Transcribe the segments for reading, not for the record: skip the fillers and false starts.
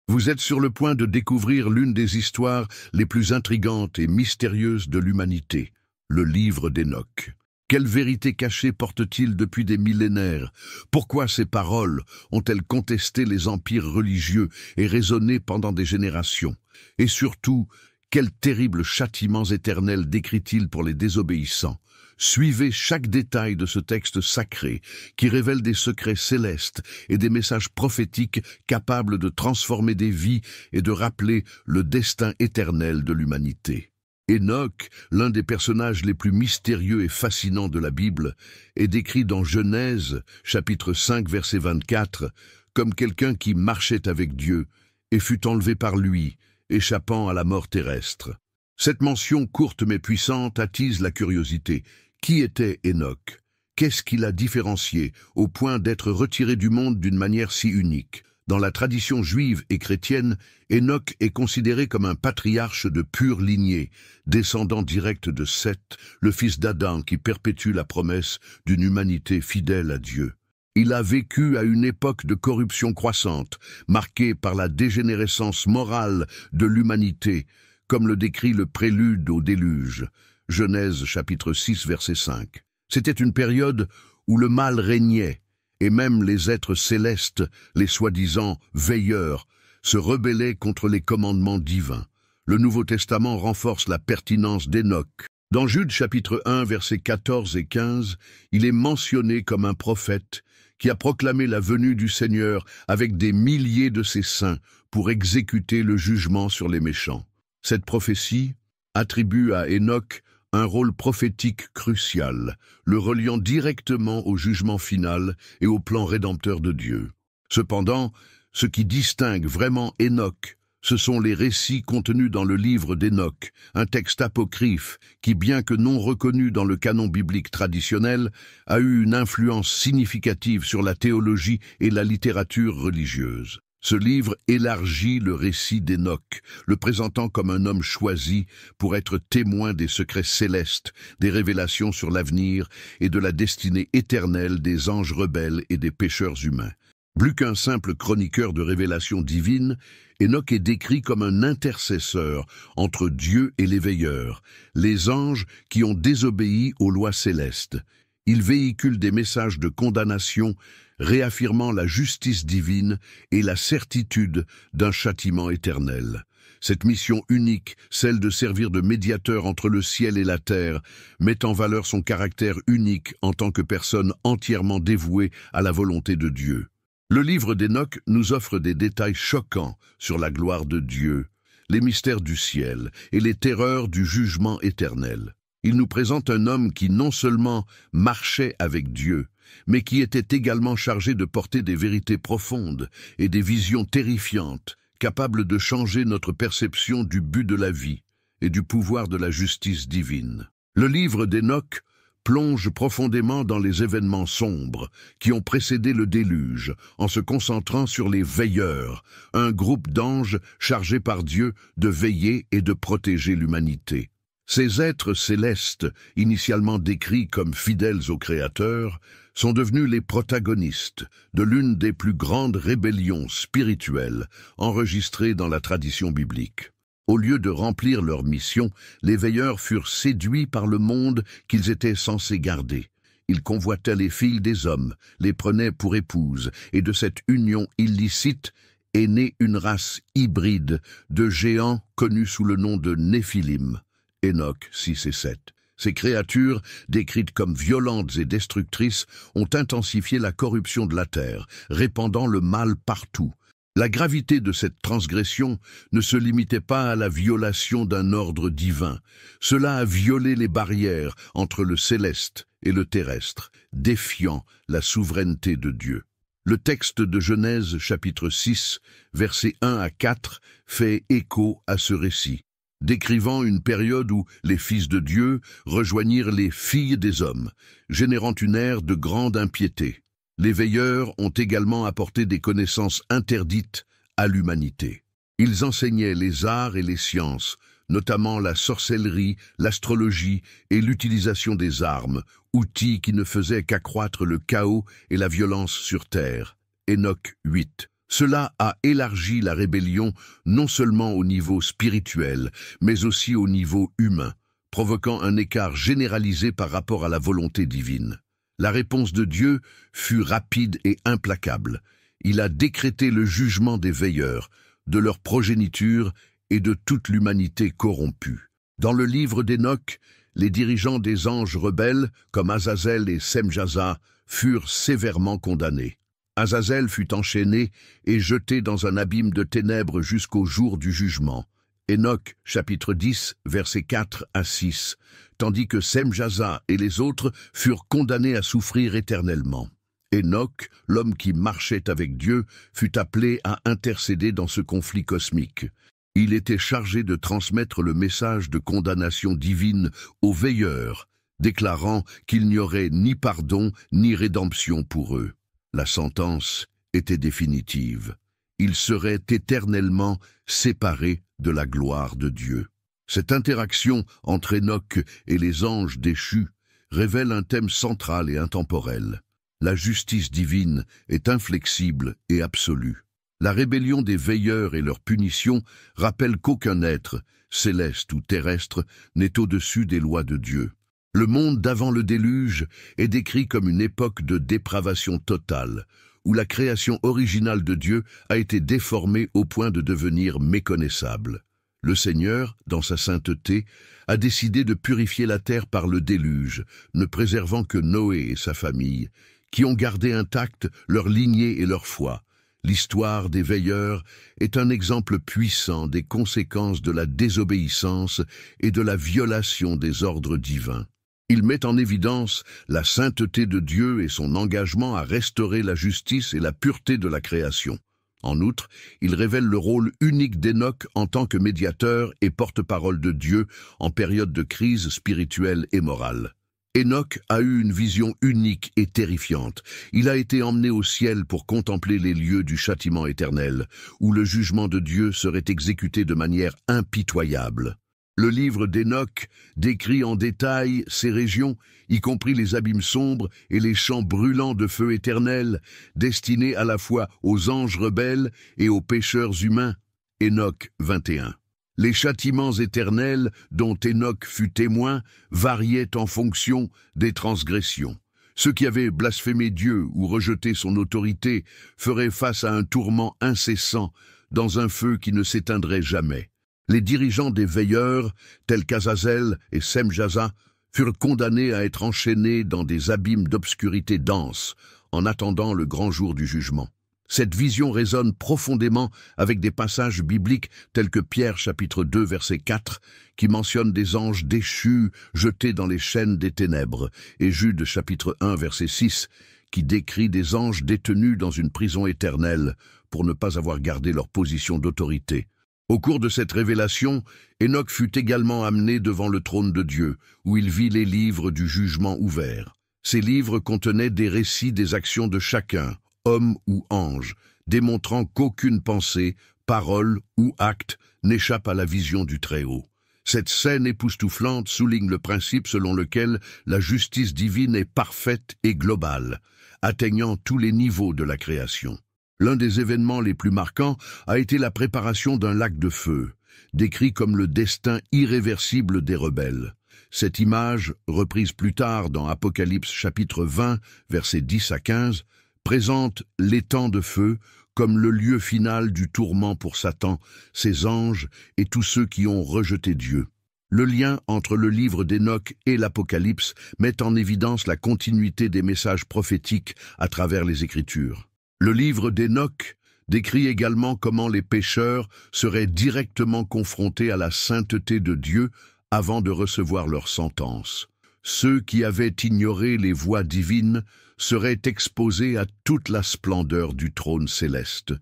Vous êtes sur le point de découvrir l'une des histoires les plus intrigantes et mystérieuses de l'humanité, le livre d'Hénoch. Quelle vérité cachée porte-t-il depuis des millénaires? Pourquoi ces paroles ont-elles contesté les empires religieux et résonné pendant des générations? Et surtout, quels terribles châtiments éternels décrit-il pour les désobéissants? Suivez chaque détail de ce texte sacré qui révèle des secrets célestes et des messages prophétiques capables de transformer des vies et de rappeler le destin éternel de l'humanité. Hénoch, l'un des personnages les plus mystérieux et fascinants de la Bible, est décrit dans Genèse, chapitre 5, verset 24, comme quelqu'un qui marchait avec Dieu et fut enlevé par lui, échappant à la mort terrestre. Cette mention courte mais puissante attise la curiosité. Qui était Hénoch? Qu'est-ce qui l'a différencié au point d'être retiré du monde d'une manière si unique? Dans la tradition juive et chrétienne, Hénoch est considéré comme un patriarche de pure lignée, descendant direct de Seth, le fils d'Adam qui perpétue la promesse d'une humanité fidèle à Dieu. Il a vécu à une époque de corruption croissante, marquée par la dégénérescence morale de l'humanité, comme le décrit le prélude au déluge. Genèse chapitre 6 verset 5. C'était une période où le mal régnait, et même les êtres célestes, les soi-disant veilleurs, se rebellaient contre les commandements divins. Le Nouveau Testament renforce la pertinence d'Hénoch. Dans Jude chapitre 1 versets 14 et 15, il est mentionné comme un prophète qui a proclamé la venue du Seigneur avec des milliers de ses saints pour exécuter le jugement sur les méchants. Cette prophétie attribue à Hénoch un rôle prophétique crucial, le reliant directement au jugement final et au plan rédempteur de Dieu. Cependant, ce qui distingue vraiment Hénoch, ce sont les récits contenus dans le livre d'Hénoch, un texte apocryphe qui, bien que non reconnu dans le canon biblique traditionnel, a eu une influence significative sur la théologie et la littérature religieuse. Ce livre élargit le récit d'Hénoch, le présentant comme un homme choisi pour être témoin des secrets célestes, des révélations sur l'avenir et de la destinée éternelle des anges rebelles et des pécheurs humains. Plus qu'un simple chroniqueur de révélations divines, Hénoch est décrit comme un intercesseur entre Dieu et les veilleurs, les anges qui ont désobéi aux lois célestes. Il véhicule des messages de condamnation, réaffirmant la justice divine et la certitude d'un châtiment éternel. Cette mission unique, celle de servir de médiateur entre le ciel et la terre, met en valeur son caractère unique en tant que personne entièrement dévouée à la volonté de Dieu. Le livre d'Hénoch nous offre des détails choquants sur la gloire de Dieu, les mystères du ciel et les terreurs du jugement éternel. Il nous présente un homme qui non seulement marchait avec Dieu, mais qui était également chargé de porter des vérités profondes et des visions terrifiantes, capables de changer notre perception du but de la vie et du pouvoir de la justice divine. Le livre d'Hénoch plonge profondément dans les événements sombres qui ont précédé le déluge, en se concentrant sur les veilleurs, un groupe d'anges chargés par Dieu de veiller et de protéger l'humanité. Ces êtres célestes, initialement décrits comme fidèles au Créateur, sont devenus les protagonistes de l'une des plus grandes rébellions spirituelles enregistrées dans la tradition biblique. Au lieu de remplir leur mission, les veilleurs furent séduits par le monde qu'ils étaient censés garder. Ils convoitaient les filles des hommes, les prenaient pour épouses, et de cette union illicite est née une race hybride de géants connus sous le nom de Néphilim. Hénoch 6 et 7. Ces créatures, décrites comme violentes et destructrices, ont intensifié la corruption de la terre, répandant le mal partout. La gravité de cette transgression ne se limitait pas à la violation d'un ordre divin. Cela a violé les barrières entre le céleste et le terrestre, défiant la souveraineté de Dieu. Le texte de Genèse chapitre 6, versets 1 à 4, fait écho à ce récit, décrivant une période où les fils de Dieu rejoignirent les filles des hommes, générant une ère de grande impiété. Les veilleurs ont également apporté des connaissances interdites à l'humanité. Ils enseignaient les arts et les sciences, notamment la sorcellerie, l'astrologie et l'utilisation des armes, outils qui ne faisaient qu'accroître le chaos et la violence sur terre. Hénoch 8. Cela a élargi la rébellion non seulement au niveau spirituel, mais aussi au niveau humain, provoquant un écart généralisé par rapport à la volonté divine. La réponse de Dieu fut rapide et implacable. Il a décrété le jugement des veilleurs, de leur progéniture et de toute l'humanité corrompue. Dans le livre d'Enoch, les dirigeants des anges rebelles, comme Azazel et Semjaza, furent sévèrement condamnés. Azazel fut enchaîné et jeté dans un abîme de ténèbres jusqu'au jour du jugement. Enoch, chapitre 10, versets 4 à 6, tandis que Semjaza et les autres furent condamnés à souffrir éternellement. Enoch, l'homme qui marchait avec Dieu, fut appelé à intercéder dans ce conflit cosmique. Il était chargé de transmettre le message de condamnation divine aux veilleurs, déclarant qu'il n'y aurait ni pardon ni rédemption pour eux. La sentence était définitive. Ils seraient éternellement séparés de la gloire de Dieu. Cette interaction entre Enoch et les anges déchus révèle un thème central et intemporel. La justice divine est inflexible et absolue. La rébellion des veilleurs et leur punition rappellent qu'aucun être, céleste ou terrestre, n'est au-dessus des lois de Dieu. Le monde d'avant le déluge est décrit comme une époque de dépravation totale, où la création originale de Dieu a été déformée au point de devenir méconnaissable. Le Seigneur, dans sa sainteté, a décidé de purifier la terre par le déluge, ne préservant que Noé et sa famille, qui ont gardé intacte leur lignée et leur foi. L'histoire des veilleurs est un exemple puissant des conséquences de la désobéissance et de la violation des ordres divins. Il met en évidence la sainteté de Dieu et son engagement à restaurer la justice et la pureté de la création. En outre, il révèle le rôle unique d'Enoch en tant que médiateur et porte-parole de Dieu en période de crise spirituelle et morale. Enoch a eu une vision unique et terrifiante. Il a été emmené au ciel pour contempler les lieux du châtiment éternel, où le jugement de Dieu serait exécuté de manière impitoyable. Le livre d'Enoch décrit en détail ces régions, y compris les abîmes sombres et les champs brûlants de feu éternel, destinés à la fois aux anges rebelles et aux pécheurs humains. Enoch 21. Les châtiments éternels dont Enoch fut témoin variaient en fonction des transgressions. Ceux qui avaient blasphémé Dieu ou rejeté son autorité feraient face à un tourment incessant dans un feu qui ne s'éteindrait jamais. Les dirigeants des veilleurs, tels qu'Azazel et Semjaza, furent condamnés à être enchaînés dans des abîmes d'obscurité dense, en attendant le grand jour du jugement. Cette vision résonne profondément avec des passages bibliques tels que Pierre chapitre 2 verset 4, qui mentionne des anges déchus jetés dans les chaînes des ténèbres, et Jude chapitre 1 verset 6, qui décrit des anges détenus dans une prison éternelle pour ne pas avoir gardé leur position d'autorité. Au cours de cette révélation, Enoch fut également amené devant le trône de Dieu, où il vit les livres du jugement ouverts. Ces livres contenaient des récits des actions de chacun, homme ou ange, démontrant qu'aucune pensée, parole ou acte n'échappe à la vision du Très-Haut. Cette scène époustouflante souligne le principe selon lequel la justice divine est parfaite et globale, atteignant tous les niveaux de la création. L'un des événements les plus marquants a été la préparation d'un lac de feu, décrit comme le destin irréversible des rebelles. Cette image, reprise plus tard dans Apocalypse chapitre 20, versets 10 à 15, présente l'étang de feu comme le lieu final du tourment pour Satan, ses anges et tous ceux qui ont rejeté Dieu. Le lien entre le livre d'Enoch et l'Apocalypse met en évidence la continuité des messages prophétiques à travers les Écritures. Le livre d'Enoch décrit également comment les pécheurs seraient directement confrontés à la sainteté de Dieu avant de recevoir leur sentence. Ceux qui avaient ignoré les voies divines seraient exposés à toute la splendeur du trône céleste,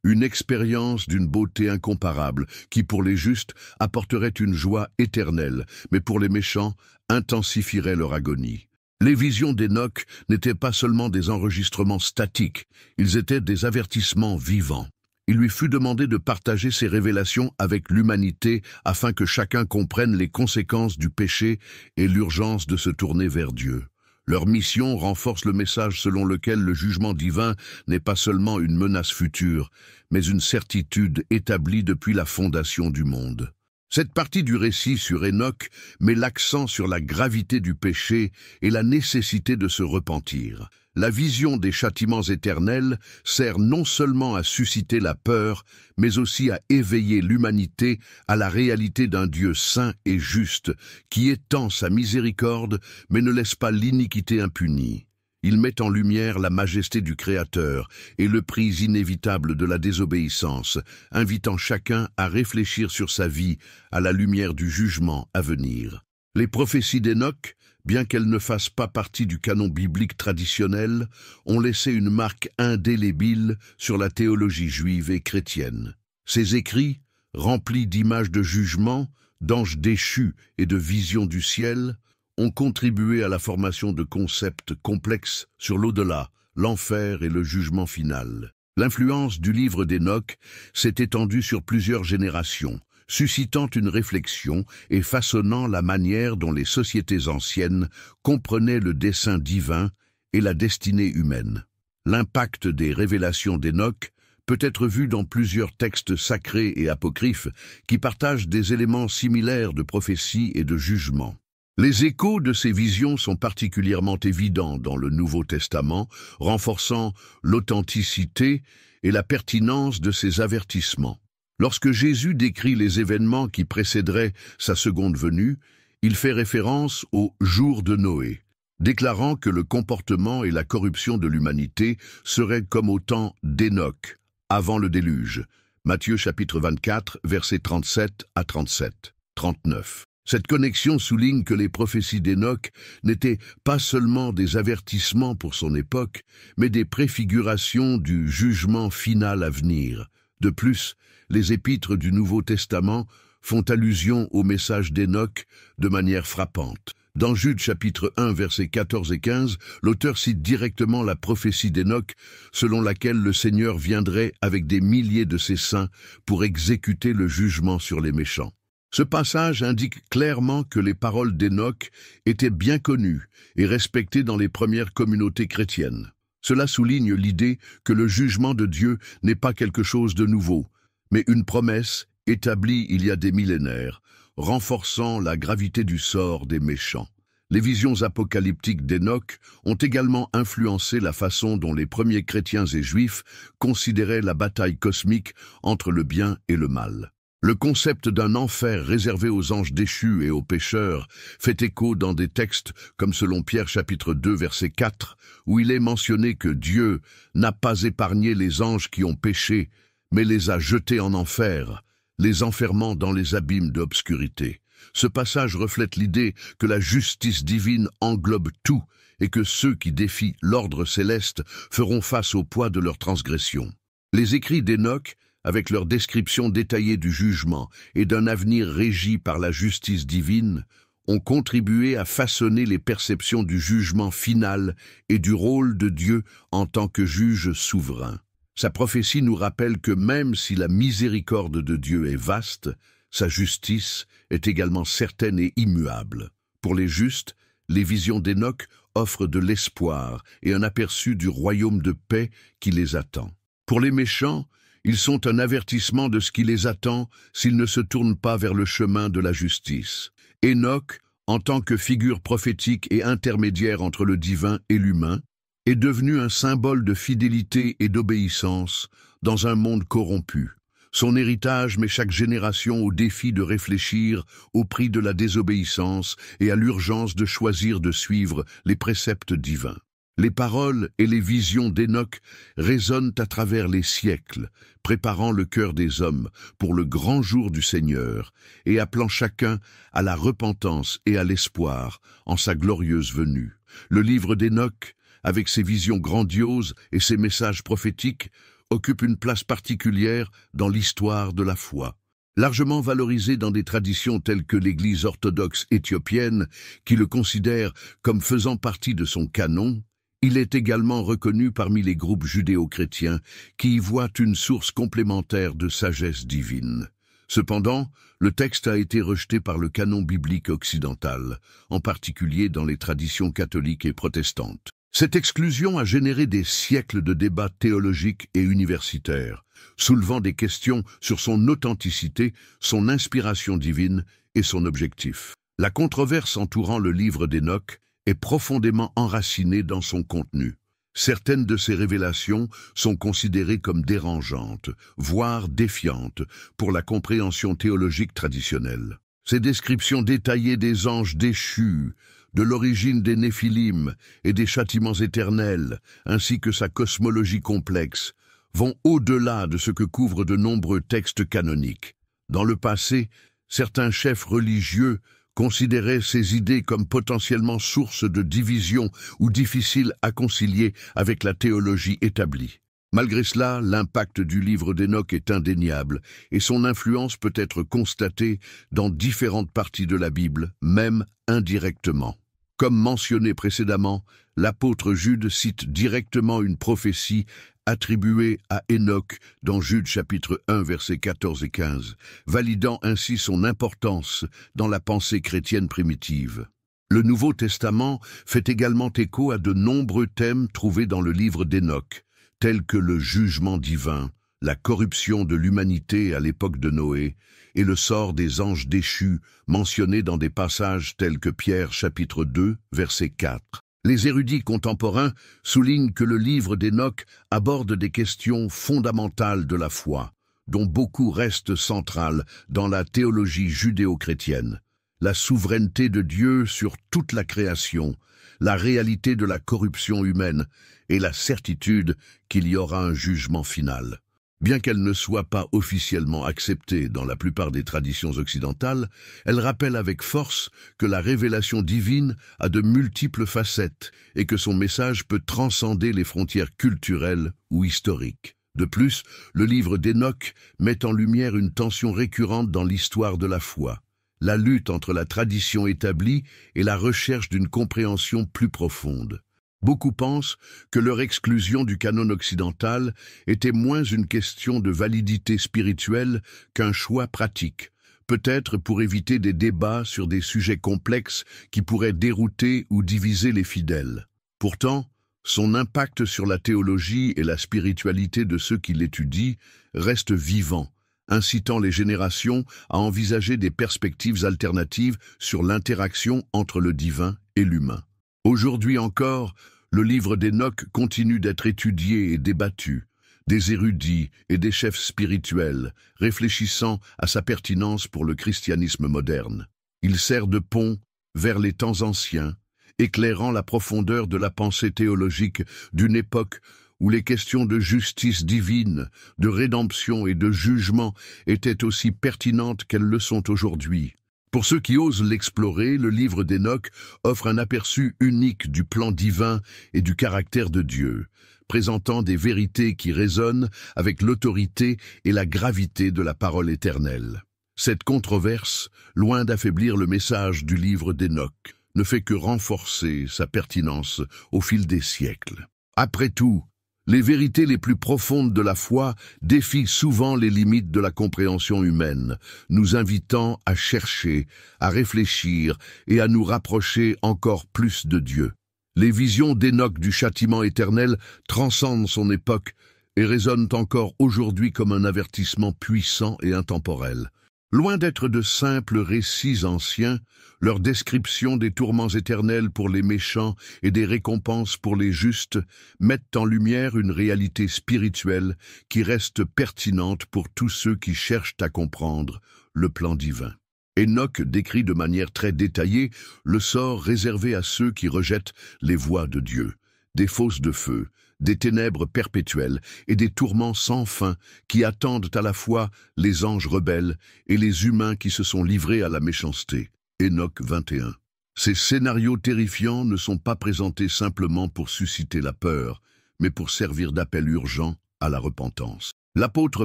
une expérience d'une beauté incomparable qui, pour les justes, apporterait une joie éternelle, mais pour les méchants, intensifierait leur agonie. Les visions d'Enoch n'étaient pas seulement des enregistrements statiques, ils étaient des avertissements vivants. Il lui fut demandé de partager ces révélations avec l'humanité afin que chacun comprenne les conséquences du péché et l'urgence de se tourner vers Dieu. Leur mission renforce le message selon lequel le jugement divin n'est pas seulement une menace future, mais une certitude établie depuis la fondation du monde. Cette partie du récit sur Enoch met l'accent sur la gravité du péché et la nécessité de se repentir. La vision des châtiments éternels sert non seulement à susciter la peur, mais aussi à éveiller l'humanité à la réalité d'un Dieu saint et juste, qui étend sa miséricorde, mais ne laisse pas l'iniquité impunie. Il met en lumière la majesté du Créateur et le prix inévitable de la désobéissance, invitant chacun à réfléchir sur sa vie à la lumière du jugement à venir. Les prophéties d'Enoch, bien qu'elles ne fassent pas partie du canon biblique traditionnel, ont laissé une marque indélébile sur la théologie juive et chrétienne. Ces écrits, remplis d'images de jugement, d'anges déchus et de visions du ciel, ont contribué à la formation de concepts complexes sur l'au-delà, l'enfer et le jugement final. L'influence du livre d'Enoch s'est étendue sur plusieurs générations, suscitant une réflexion et façonnant la manière dont les sociétés anciennes comprenaient le dessein divin et la destinée humaine. L'impact des révélations d'Enoch peut être vu dans plusieurs textes sacrés et apocryphes qui partagent des éléments similaires de prophétie et de jugement. Les échos de ces visions sont particulièrement évidents dans le Nouveau Testament, renforçant l'authenticité et la pertinence de ces avertissements. Lorsque Jésus décrit les événements qui précéderaient sa seconde venue, il fait référence au jour de Noé, déclarant que le comportement et la corruption de l'humanité seraient comme au temps d'Enoch, avant le déluge. Matthieu chapitre 24, versets 37 à 37, 39. Cette connexion souligne que les prophéties d'Enoch n'étaient pas seulement des avertissements pour son époque, mais des préfigurations du jugement final à venir. De plus, les épîtres du Nouveau Testament font allusion au message d'Enoch de manière frappante. Dans Jude chapitre 1, versets 14 et 15, l'auteur cite directement la prophétie d'Enoch, selon laquelle le Seigneur viendrait avec des milliers de ses saints pour exécuter le jugement sur les méchants. Ce passage indique clairement que les paroles d'Enoch étaient bien connues et respectées dans les premières communautés chrétiennes. Cela souligne l'idée que le jugement de Dieu n'est pas quelque chose de nouveau, mais une promesse établie il y a des millénaires, renforçant la gravité du sort des méchants. Les visions apocalyptiques d'Enoch ont également influencé la façon dont les premiers chrétiens et juifs considéraient la bataille cosmique entre le bien et le mal. Le concept d'un enfer réservé aux anges déchus et aux pécheurs fait écho dans des textes comme selon Pierre chapitre 2 verset 4, où il est mentionné que Dieu n'a pas épargné les anges qui ont péché, mais les a jetés en enfer, les enfermant dans les abîmes d'obscurité. Ce passage reflète l'idée que la justice divine englobe tout et que ceux qui défient l'ordre céleste feront face au poids de leurs transgressions. Les écrits d'Enoch, avec leur description détaillée du jugement et d'un avenir régi par la justice divine, ont contribué à façonner les perceptions du jugement final et du rôle de Dieu en tant que juge souverain. Sa prophétie nous rappelle que même si la miséricorde de Dieu est vaste, sa justice est également certaine et immuable. Pour les justes, les visions d'Enoch offrent de l'espoir et un aperçu du royaume de paix qui les attend. Pour les méchants, ils sont un avertissement de ce qui les attend s'ils ne se tournent pas vers le chemin de la justice. Enoch, en tant que figure prophétique et intermédiaire entre le divin et l'humain, est devenu un symbole de fidélité et d'obéissance dans un monde corrompu. Son héritage met chaque génération au défi de réfléchir au prix de la désobéissance et à l'urgence de choisir de suivre les préceptes divins. Les paroles et les visions d'Enoch résonnent à travers les siècles, préparant le cœur des hommes pour le grand jour du Seigneur et appelant chacun à la repentance et à l'espoir en sa glorieuse venue. Le livre d'Enoch, avec ses visions grandioses et ses messages prophétiques, occupe une place particulière dans l'histoire de la foi. Largement valorisé dans des traditions telles que l'Église orthodoxe éthiopienne, qui le considère comme faisant partie de son canon, il est également reconnu parmi les groupes judéo-chrétiens qui y voient une source complémentaire de sagesse divine. Cependant, le texte a été rejeté par le canon biblique occidental, en particulier dans les traditions catholiques et protestantes. Cette exclusion a généré des siècles de débats théologiques et universitaires, soulevant des questions sur son authenticité, son inspiration divine et son objectif. La controverse entourant le livre d'Hénoch est profondément enracinée dans son contenu. Certaines de ces révélations sont considérées comme dérangeantes, voire défiantes, pour la compréhension théologique traditionnelle. Ces descriptions détaillées des anges déchus, de l'origine des Néphilim et des châtiments éternels, ainsi que sa cosmologie complexe, vont au-delà de ce que couvrent de nombreux textes canoniques. Dans le passé, certains chefs religieux considéraient ces idées comme potentiellement source de division ou difficiles à concilier avec la théologie établie. Malgré cela, l'impact du livre d'Hénoch est indéniable et son influence peut être constatée dans différentes parties de la Bible, même indirectement. Comme mentionné précédemment, l'apôtre Jude cite directement une prophétie attribuée à Hénoch dans Jude chapitre 1 versets 14 et 15, validant ainsi son importance dans la pensée chrétienne primitive. Le Nouveau Testament fait également écho à de nombreux thèmes trouvés dans le livre d'Hénoch, tels que le jugement divin, la corruption de l'humanité à l'époque de Noé, et le sort des anges déchus, mentionnés dans des passages tels que Pierre chapitre 2, verset 4. Les érudits contemporains soulignent que le livre d'Hénoch aborde des questions fondamentales de la foi, dont beaucoup restent centrales dans la théologie judéo-chrétienne. La souveraineté de Dieu sur toute la création, la réalité de la corruption humaine et la certitude qu'il y aura un jugement final. Bien qu'elle ne soit pas officiellement acceptée dans la plupart des traditions occidentales, elle rappelle avec force que la révélation divine a de multiples facettes et que son message peut transcender les frontières culturelles ou historiques. De plus, le livre d'Hénoch met en lumière une tension récurrente dans l'histoire de la foi, la lutte entre la tradition établie et la recherche d'une compréhension plus profonde. Beaucoup pensent que leur exclusion du canon occidental était moins une question de validité spirituelle qu'un choix pratique, peut-être pour éviter des débats sur des sujets complexes qui pourraient dérouter ou diviser les fidèles. Pourtant, son impact sur la théologie et la spiritualité de ceux qui l'étudient reste vivant, incitant les générations à envisager des perspectives alternatives sur l'interaction entre le divin et l'humain. Aujourd'hui encore, le livre d'Hénoch continue d'être étudié et débattu, des érudits et des chefs spirituels réfléchissant à sa pertinence pour le christianisme moderne. Il sert de pont vers les temps anciens, éclairant la profondeur de la pensée théologique d'une époque où les questions de justice divine, de rédemption et de jugement étaient aussi pertinentes qu'elles le sont aujourd'hui. Pour ceux qui osent l'explorer, le livre d'Hénoch offre un aperçu unique du plan divin et du caractère de Dieu, présentant des vérités qui résonnent avec l'autorité et la gravité de la parole éternelle. Cette controverse, loin d'affaiblir le message du livre d'Hénoch, ne fait que renforcer sa pertinence au fil des siècles. Après tout, les vérités les plus profondes de la foi défient souvent les limites de la compréhension humaine, nous invitant à chercher, à réfléchir et à nous rapprocher encore plus de Dieu. Les visions d'Hénoch du châtiment éternel transcendent son époque et résonnent encore aujourd'hui comme un avertissement puissant et intemporel. Loin d'être de simples récits anciens, leur description des tourments éternels pour les méchants et des récompenses pour les justes mettent en lumière une réalité spirituelle qui reste pertinente pour tous ceux qui cherchent à comprendre le plan divin. Hénoch décrit de manière très détaillée le sort réservé à ceux qui rejettent les voies de Dieu, des fosses de feu, des ténèbres perpétuelles et des tourments sans fin qui attendent à la fois les anges rebelles et les humains qui se sont livrés à la méchanceté. Hénoch 21. Ces scénarios terrifiants ne sont pas présentés simplement pour susciter la peur, mais pour servir d'appel urgent à la repentance. L'apôtre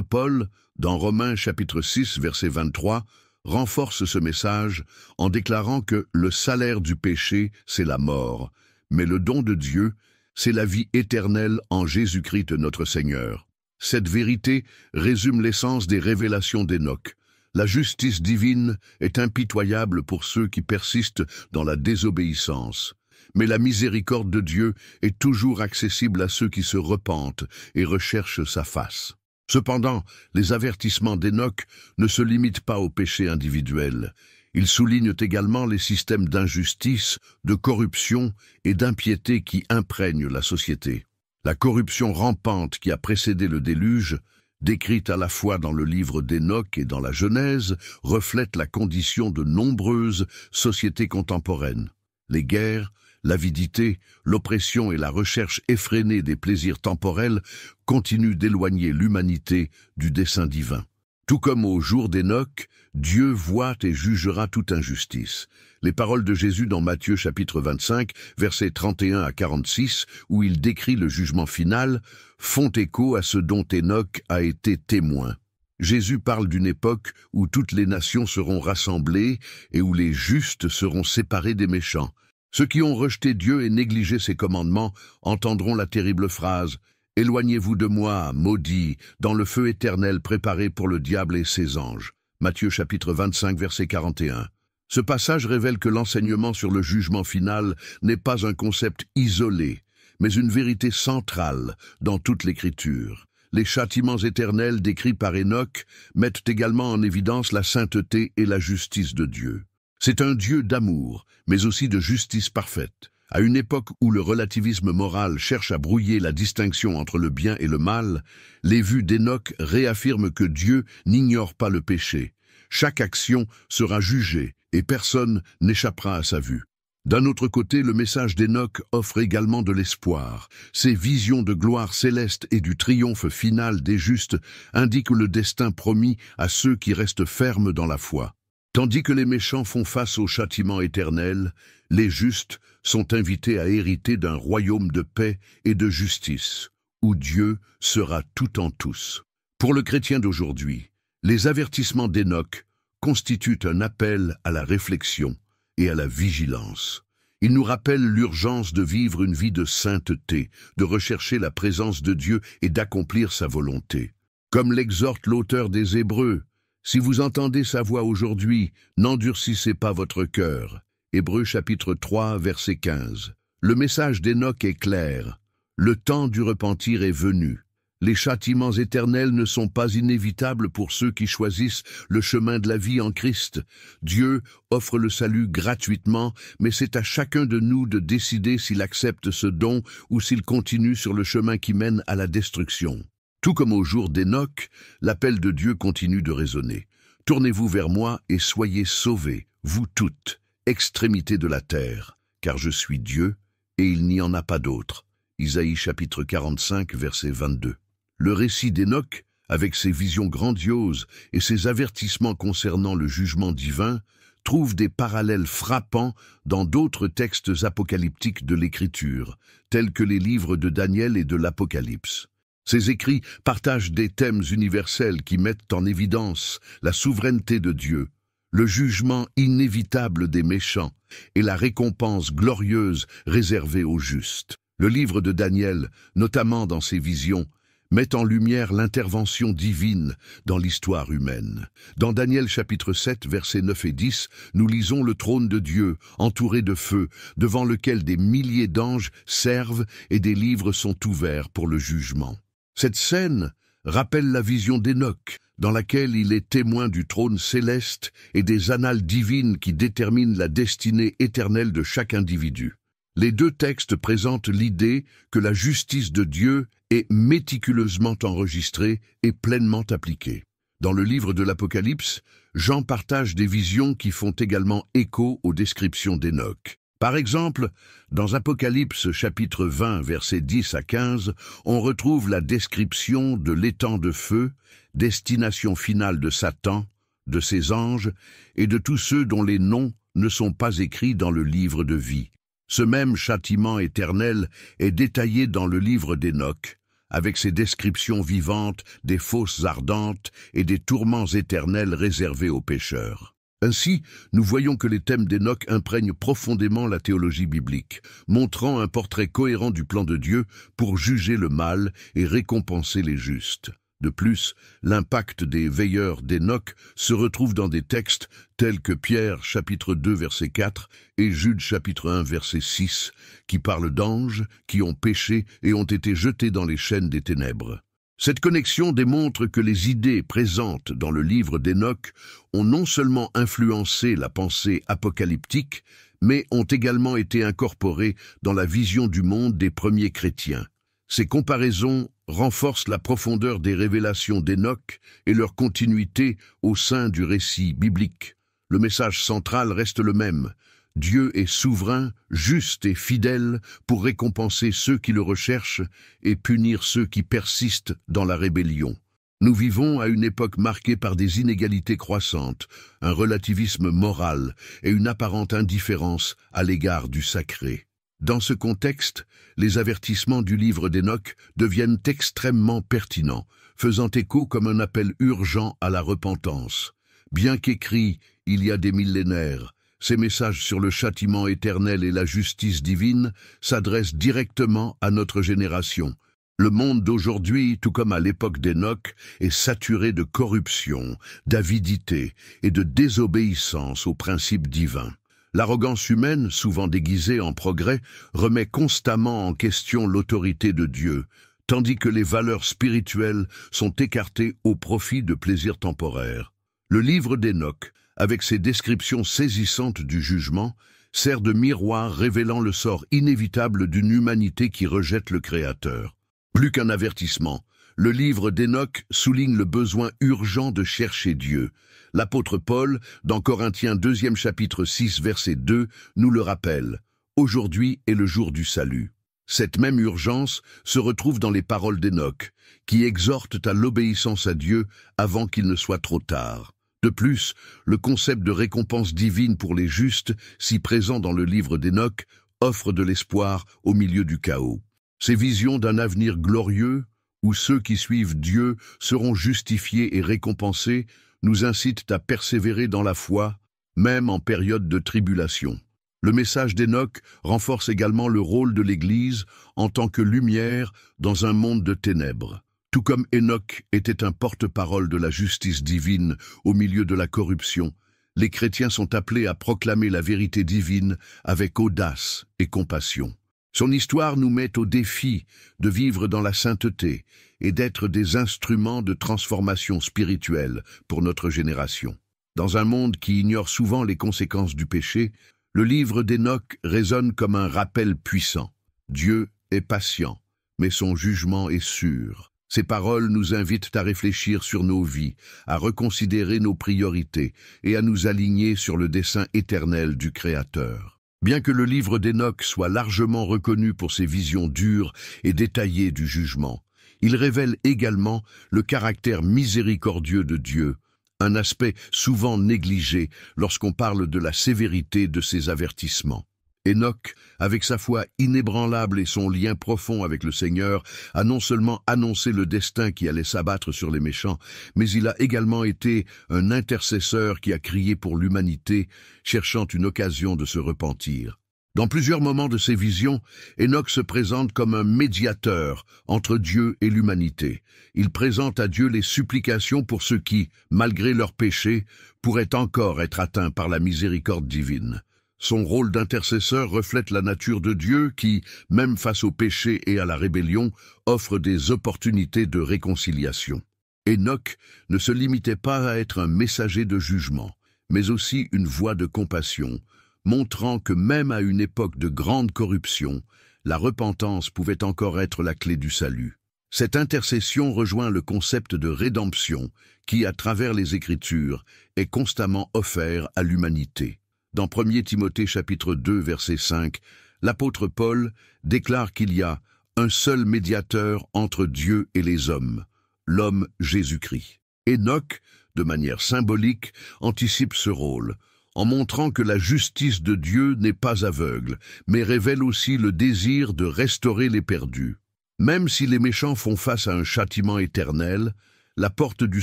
Paul, dans Romains chapitre 6, verset 23, renforce ce message en déclarant que le salaire du péché, c'est la mort, mais le don de Dieu, c'est la vie éternelle en Jésus-Christ notre Seigneur. Cette vérité résume l'essence des révélations d'Hénoch, La justice divine est impitoyable pour ceux qui persistent dans la désobéissance, mais la miséricorde de Dieu est toujours accessible à ceux qui se repentent et recherchent sa face. Cependant, les avertissements d'Hénoch ne se limitent pas au péché individuel. Ils soulignent également les systèmes d'injustice, de corruption et d'impiété qui imprègnent la société. La corruption rampante qui a précédé le déluge, décrite à la fois dans le livre d'Hénoch et dans la Genèse, reflète la condition de nombreuses sociétés contemporaines. Les guerres, l'avidité, l'oppression et la recherche effrénée des plaisirs temporels continuent d'éloigner l'humanité du dessein divin. Tout comme au jour d'Hénoch, Dieu voit et jugera toute injustice. Les paroles de Jésus dans Matthieu chapitre 25, versets 31 à 46, où il décrit le jugement final, font écho à ce dont Hénoch a été témoin. Jésus parle d'une époque où toutes les nations seront rassemblées et où les justes seront séparés des méchants. Ceux qui ont rejeté Dieu et négligé ses commandements entendront la terrible phrase « Éloignez-vous de moi, maudits, dans le feu éternel préparé pour le diable et ses anges ». Matthieu chapitre 25, verset 41. Ce passage révèle que l'enseignement sur le jugement final n'est pas un concept isolé, mais une vérité centrale dans toute l'Écriture. Les châtiments éternels décrits par Hénoch mettent également en évidence la sainteté et la justice de Dieu. C'est un Dieu d'amour, mais aussi de justice parfaite. À une époque où le relativisme moral cherche à brouiller la distinction entre le bien et le mal, les vues d'Hénoch réaffirment que Dieu n'ignore pas le péché. Chaque action sera jugée et personne n'échappera à sa vue. D'un autre côté, le message d'Hénoch offre également de l'espoir. Ses visions de gloire céleste et du triomphe final des justes indiquent le destin promis à ceux qui restent fermes dans la foi. Tandis que les méchants font face au châtiment éternel, les justes sont invités à hériter d'un royaume de paix et de justice, où Dieu sera tout en tous. Pour le chrétien d'aujourd'hui, les avertissements d'Hénoch constituent un appel à la réflexion et à la vigilance. Ils nous rappellent l'urgence de vivre une vie de sainteté, de rechercher la présence de Dieu et d'accomplir sa volonté. Comme l'exhorte l'auteur des Hébreux, « Si vous entendez sa voix aujourd'hui, n'endurcissez pas votre cœur. » Hébreux chapitre 3, verset 15. Le message d'Hénoch est clair. Le temps du repentir est venu. Les châtiments éternels ne sont pas inévitables pour ceux qui choisissent le chemin de la vie en Christ. Dieu offre le salut gratuitement, mais c'est à chacun de nous de décider s'il accepte ce don ou s'il continue sur le chemin qui mène à la destruction. Tout comme au jour d'Hénoch, l'appel de Dieu continue de résonner. « Tournez-vous vers moi et soyez sauvés, vous toutes, extrémités de la terre, car je suis Dieu et il n'y en a pas d'autre. » Isaïe chapitre 45, verset 22. Le récit d'Hénoch, avec ses visions grandioses et ses avertissements concernant le jugement divin, trouve des parallèles frappants dans d'autres textes apocalyptiques de l'Écriture, tels que les livres de Daniel et de l'Apocalypse. Ces écrits partagent des thèmes universels qui mettent en évidence la souveraineté de Dieu, le jugement inévitable des méchants et la récompense glorieuse réservée aux justes. Le livre de Daniel, notamment dans ses visions, met en lumière l'intervention divine dans l'histoire humaine. Dans Daniel chapitre 7, versets 9 et 10, nous lisons le trône de Dieu, entouré de feu, devant lequel des milliers d'anges servent et des livres sont ouverts pour le jugement. Cette scène rappelle la vision d'Hénoch, dans laquelle il est témoin du trône céleste et des annales divines qui déterminent la destinée éternelle de chaque individu. Les deux textes présentent l'idée que la justice de Dieu est méticuleusement enregistrée et pleinement appliquée. Dans le livre de l'Apocalypse, Jean partage des visions qui font également écho aux descriptions d'Hénoch. Par exemple, dans Apocalypse chapitre 20, versets 10 à 15, on retrouve la description de l'étang de feu, destination finale de Satan, de ses anges et de tous ceux dont les noms ne sont pas écrits dans le livre de vie. Ce même châtiment éternel est détaillé dans le livre d'Hénoch, avec ses descriptions vivantes des fosses ardentes et des tourments éternels réservés aux pécheurs. Ainsi, nous voyons que les thèmes d'Hénoch imprègnent profondément la théologie biblique, montrant un portrait cohérent du plan de Dieu pour juger le mal et récompenser les justes. De plus, l'impact des veilleurs d'Hénoch se retrouve dans des textes tels que Pierre chapitre 2 verset 4 et Jude chapitre 1 verset 6, qui parlent d'anges qui ont péché et ont été jetés dans les chaînes des ténèbres. Cette connexion démontre que les idées présentes dans le livre d'Hénoch ont non seulement influencé la pensée apocalyptique, mais ont également été incorporées dans la vision du monde des premiers chrétiens. Ces comparaisons renforcent la profondeur des révélations d'Hénoch et leur continuité au sein du récit biblique. Le message central reste le même. Dieu est souverain, juste et fidèle pour récompenser ceux qui le recherchent et punir ceux qui persistent dans la rébellion. Nous vivons à une époque marquée par des inégalités croissantes, un relativisme moral et une apparente indifférence à l'égard du sacré. Dans ce contexte, les avertissements du livre d'Hénoch deviennent extrêmement pertinents, faisant écho comme un appel urgent à la repentance. Bien qu'écrits il y a des millénaires, ces messages sur le châtiment éternel et la justice divine s'adressent directement à notre génération. Le monde d'aujourd'hui, tout comme à l'époque d'Hénoch, est saturé de corruption, d'avidité et de désobéissance aux principes divins. L'arrogance humaine, souvent déguisée en progrès, remet constamment en question l'autorité de Dieu, tandis que les valeurs spirituelles sont écartées au profit de plaisirs temporaires. Le livre d'Hénoch, avec ses descriptions saisissantes du jugement, sert de miroir révélant le sort inévitable d'une humanité qui rejette le Créateur. Plus qu'un avertissement, le livre d'Hénoch souligne le besoin urgent de chercher Dieu. L'apôtre Paul, dans Corinthiens 2e chapitre 6 verset 2, nous le rappelle. Aujourd'hui est le jour du salut. Cette même urgence se retrouve dans les paroles d'Hénoch, qui exhortent à l'obéissance à Dieu avant qu'il ne soit trop tard. De plus, le concept de récompense divine pour les justes, si présent dans le livre d'Hénoch, offre de l'espoir au milieu du chaos. Ces visions d'un avenir glorieux, où ceux qui suivent Dieu seront justifiés et récompensés, nous incitent à persévérer dans la foi, même en période de tribulation. Le message d'Hénoch renforce également le rôle de l'Église en tant que lumière dans un monde de ténèbres. Tout comme Hénoch était un porte-parole de la justice divine au milieu de la corruption, les chrétiens sont appelés à proclamer la vérité divine avec audace et compassion. Son histoire nous met au défi de vivre dans la sainteté et d'être des instruments de transformation spirituelle pour notre génération. Dans un monde qui ignore souvent les conséquences du péché, le livre d'Hénoch résonne comme un rappel puissant. Dieu est patient, mais son jugement est sûr. Ces paroles nous invitent à réfléchir sur nos vies, à reconsidérer nos priorités et à nous aligner sur le dessein éternel du Créateur. Bien que le livre d'Hénoch soit largement reconnu pour ses visions dures et détaillées du jugement, il révèle également le caractère miséricordieux de Dieu, un aspect souvent négligé lorsqu'on parle de la sévérité de ses avertissements. Hénoch, avec sa foi inébranlable et son lien profond avec le Seigneur, a non seulement annoncé le destin qui allait s'abattre sur les méchants, mais il a également été un intercesseur qui a crié pour l'humanité, cherchant une occasion de se repentir. Dans plusieurs moments de ses visions, Hénoch se présente comme un médiateur entre Dieu et l'humanité. Il présente à Dieu les supplications pour ceux qui, malgré leurs péchés, pourraient encore être atteints par la miséricorde divine. Son rôle d'intercesseur reflète la nature de Dieu qui, même face au péché et à la rébellion, offre des opportunités de réconciliation. Hénoch ne se limitait pas à être un messager de jugement, mais aussi une voix de compassion, montrant que même à une époque de grande corruption, la repentance pouvait encore être la clé du salut. Cette intercession rejoint le concept de rédemption qui, à travers les Écritures, est constamment offert à l'humanité. Dans 1 Timothée chapitre 2 verset 5, l'apôtre Paul déclare qu'il y a un seul médiateur entre Dieu et les hommes, l'homme Jésus-Christ. Hénoch, de manière symbolique, anticipe ce rôle, en montrant que la justice de Dieu n'est pas aveugle, mais révèle aussi le désir de restaurer les perdus. Même si les méchants font face à un châtiment éternel, la porte du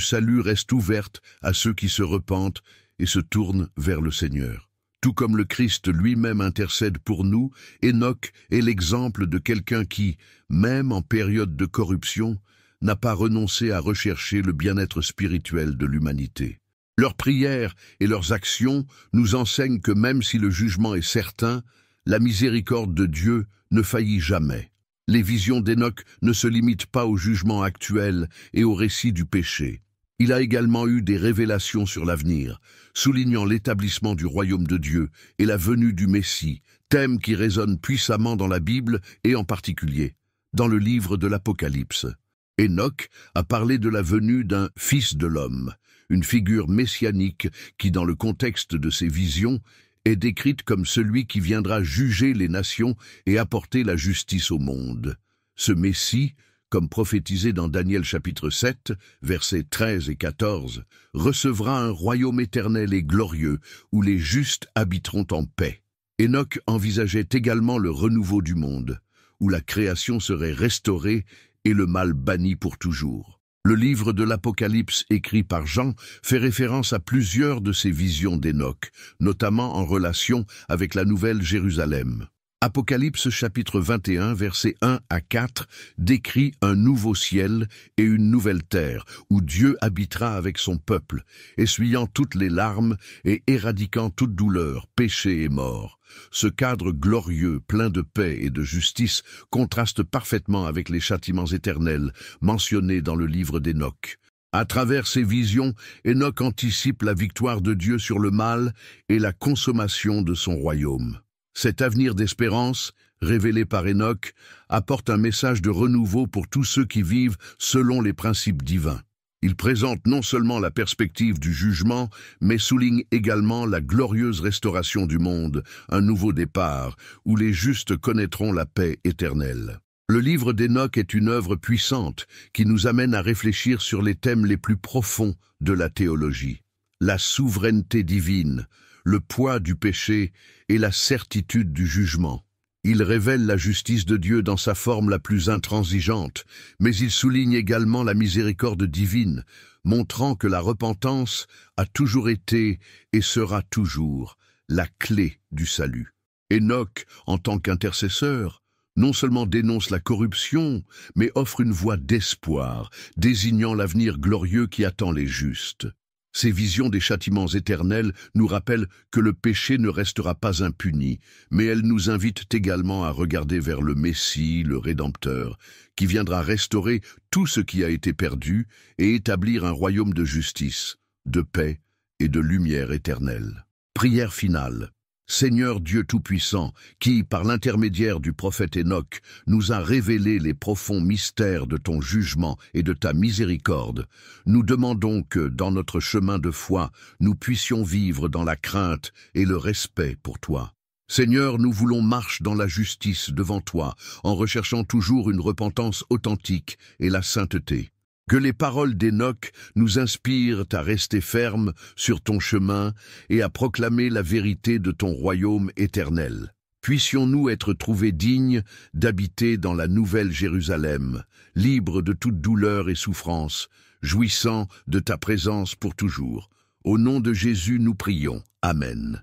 salut reste ouverte à ceux qui se repentent et se tournent vers le Seigneur. Tout comme le Christ lui-même intercède pour nous, Hénoch est l'exemple de quelqu'un qui, même en période de corruption, n'a pas renoncé à rechercher le bien-être spirituel de l'humanité. Leurs prières et leurs actions nous enseignent que même si le jugement est certain, la miséricorde de Dieu ne faillit jamais. Les visions d'Hénoch ne se limitent pas au jugement actuel et au récit du péché. Il a également eu des révélations sur l'avenir, soulignant l'établissement du royaume de Dieu et la venue du Messie, thème qui résonne puissamment dans la Bible et en particulier dans le livre de l'Apocalypse. Hénoch a parlé de la venue d'un « fils de l'homme », une figure messianique qui, dans le contexte de ses visions, est décrite comme celui qui viendra juger les nations et apporter la justice au monde. Ce Messie, comme prophétisé dans Daniel chapitre 7, versets 13 et 14, recevra un royaume éternel et glorieux où les justes habiteront en paix. Hénoch envisageait également le renouveau du monde, où la création serait restaurée et le mal banni pour toujours. Le livre de l'Apocalypse écrit par Jean fait référence à plusieurs de ces visions d'Hénoch, notamment en relation avec la Nouvelle Jérusalem. Apocalypse chapitre 21, versets 1 à 4, décrit un nouveau ciel et une nouvelle terre, où Dieu habitera avec son peuple, essuyant toutes les larmes et éradiquant toute douleur, péché et mort. Ce cadre glorieux, plein de paix et de justice, contraste parfaitement avec les châtiments éternels mentionnés dans le livre d'Hénoch. À travers ces visions, Hénoch anticipe la victoire de Dieu sur le mal et la consommation de son royaume. Cet avenir d'espérance, révélé par Hénoch, apporte un message de renouveau pour tous ceux qui vivent selon les principes divins. Il présente non seulement la perspective du jugement, mais souligne également la glorieuse restauration du monde, un nouveau départ, où les justes connaîtront la paix éternelle. Le livre d'Hénoch est une œuvre puissante qui nous amène à réfléchir sur les thèmes les plus profonds de la théologie. La souveraineté divine, le poids du péché et la certitude du jugement. Il révèle la justice de Dieu dans sa forme la plus intransigeante, mais il souligne également la miséricorde divine, montrant que la repentance a toujours été et sera toujours la clé du salut. Hénoch, en tant qu'intercesseur, non seulement dénonce la corruption, mais offre une voie d'espoir, désignant l'avenir glorieux qui attend les justes. Ces visions des châtiments éternels nous rappellent que le péché ne restera pas impuni, mais elles nous invitent également à regarder vers le Messie, le Rédempteur, qui viendra restaurer tout ce qui a été perdu et établir un royaume de justice, de paix et de lumière éternelle. Prière finale. Seigneur Dieu Tout-Puissant, qui, par l'intermédiaire du prophète Hénoch, nous a révélé les profonds mystères de ton jugement et de ta miséricorde, nous demandons que, dans notre chemin de foi, nous puissions vivre dans la crainte et le respect pour toi. Seigneur, nous voulons marcher dans la justice devant toi, en recherchant toujours une repentance authentique et la sainteté. Que les paroles d'Hénoch nous inspirent à rester fermes sur ton chemin et à proclamer la vérité de ton royaume éternel. Puissions-nous être trouvés dignes d'habiter dans la nouvelle Jérusalem, libres de toute douleur et souffrance, jouissant de ta présence pour toujours. Au nom de Jésus, nous prions. Amen.